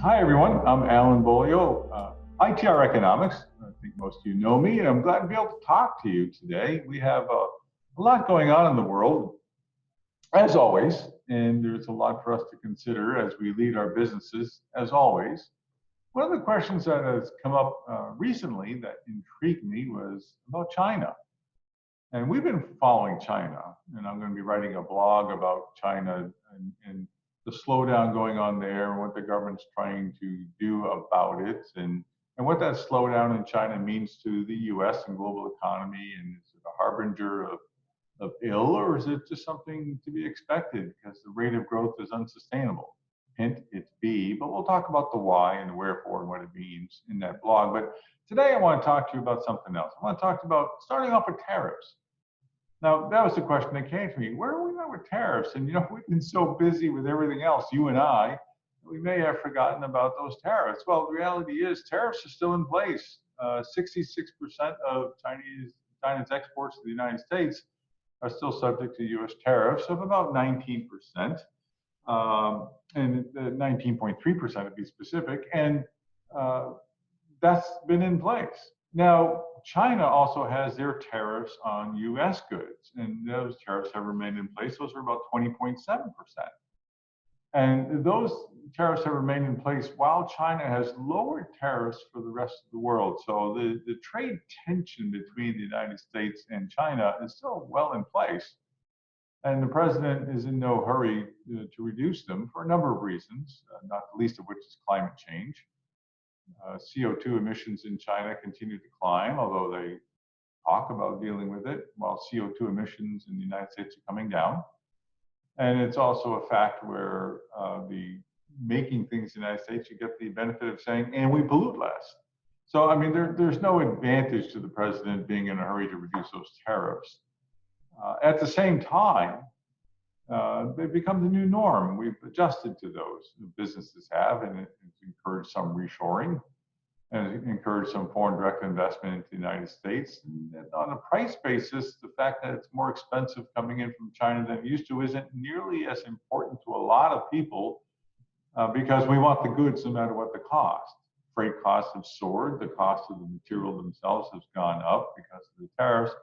Hi, everyone. I'm Alan Beaulieu, ITR Economics. I think most of you know me, and I'm glad to be able to talk to you today. We have a lot going on in the world, as always, and there's a lot for us to consider as we lead our businesses, as always. One of the questions that has come up recently that intrigued me was about China. And we've been following China, and I'm going to be writing a blog about China and the slowdown going on there and what the government's trying to do about it and what that slowdown in China means to the US and global economy. And is it a harbinger of ill, or is it just something to be expected because the rate of growth is unsustainable? Hint, it's B, but we'll talk about the why and the wherefore and what it means in that blog. But today I want to talk to you about something else. I want to talk about starting off with tariffs. Now, that was the question that came to me. Where are we at with tariffs? And, we've been so busy with everything else, you and I, we may have forgotten about those tariffs. Well, the reality is tariffs are still in place. 66% of China's exports to the United States are still subject to U.S. tariffs of about 19%, and 19.3% to be specific. And that's been in place. Now, China also has their tariffs on U.S. goods, and those tariffs have remained in place. Those are about 20.7%. And those tariffs have remained in place while China has lowered tariffs for the rest of the world. So the trade tension between the United States and China is still well in place. And the president is in no hurry to reduce them for a number of reasons, not the least of which is climate change. CO2 emissions in China continue to climb, although they talk about dealing with it, while CO2 emissions in the United States are coming down. And it's also a fact where the making things in the United States, you get the benefit of saying, and we pollute less. So, I mean, there's no advantage to the president being in a hurry to reduce those tariffs. At the same time, they've become the new norm. We've adjusted to those. Businesses have, and it's encouraged some reshoring and it's encouraged some foreign direct investment into the United States. And on a price basis, the fact that it's more expensive coming in from China than it used to isn't nearly as important to a lot of people because we want the goods no matter what the cost. Freight costs have soared. The cost of the material themselves has gone up because of the tariffs.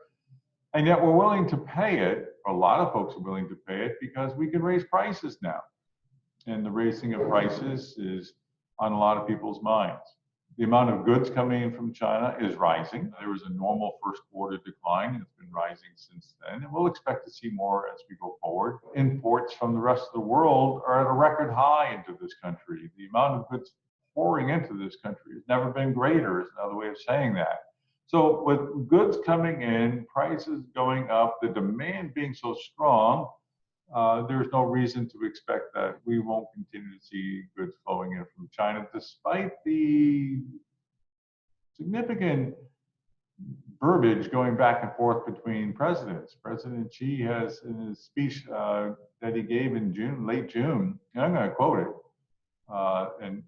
And yet we're willing to pay it, or a lot of folks are willing to pay it, because we can raise prices now. And the raising of prices is on a lot of people's minds. The amount of goods coming in from China is rising. There was a normal first quarter decline, and it's been rising since then. And we'll expect to see more as we go forward. Imports from the rest of the world are at a record high into this country. The amount of goods pouring into this country has never been greater, is another way of saying that. So with goods coming in, prices going up, the demand being so strong, there's no reason to expect that we won't continue to see goods flowing in from China, despite the significant verbiage going back and forth between presidents. President Xi has, in his speech that he gave in June, late June, and I'm going to quote it, and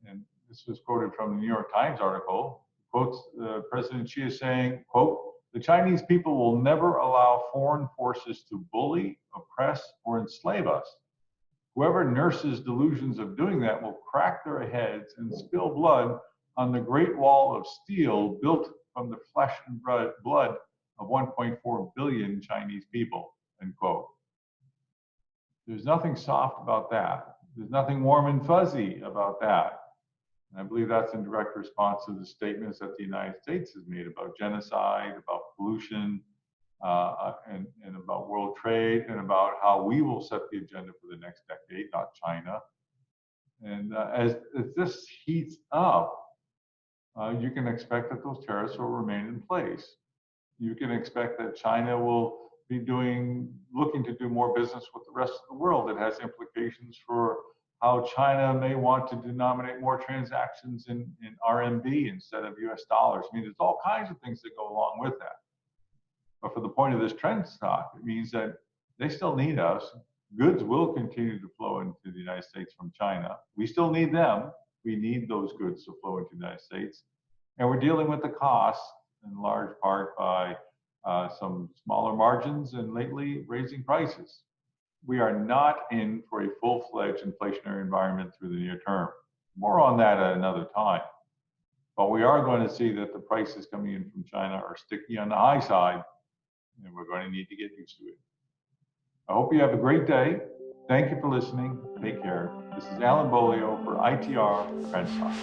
this was quoted from the New York Times article, quotes President Xi is saying, quote, "The Chinese people will never allow foreign forces to bully, oppress, or enslave us. Whoever nurses delusions of doing that will crack their heads and spill blood on the Great Wall of Steel built from the flesh and blood of 1.4 billion Chinese people," end quote. There's nothing soft about that. There's nothing warm and fuzzy about that. And I believe that's in direct response to the statements that the United States has made about genocide, about pollution, and about world trade, and about how we will set the agenda for the next decade, not China. And as this heats up, you can expect that those tariffs will remain in place. You can expect that China will be looking to do more business with the rest of the world. It has implications for how China may want to denominate more transactions in RMB instead of US dollars. I mean, there's all kinds of things that go along with that. But for the point of this trend stock, it means that they still need us. Goods will continue to flow into the United States from China. We still need them. We need those goods to flow into the United States. And we're dealing with the costs in large part by some smaller margins and lately raising prices. We are not in for a full-fledged inflationary environment through the near term. More on that at another time. But we are going to see that the prices coming in from China are sticky on the high side, and we're going to need to get used to it. I hope you have a great day. Thank you for listening. Take care. This is Alan Beaulieu for ITR Trend Talk.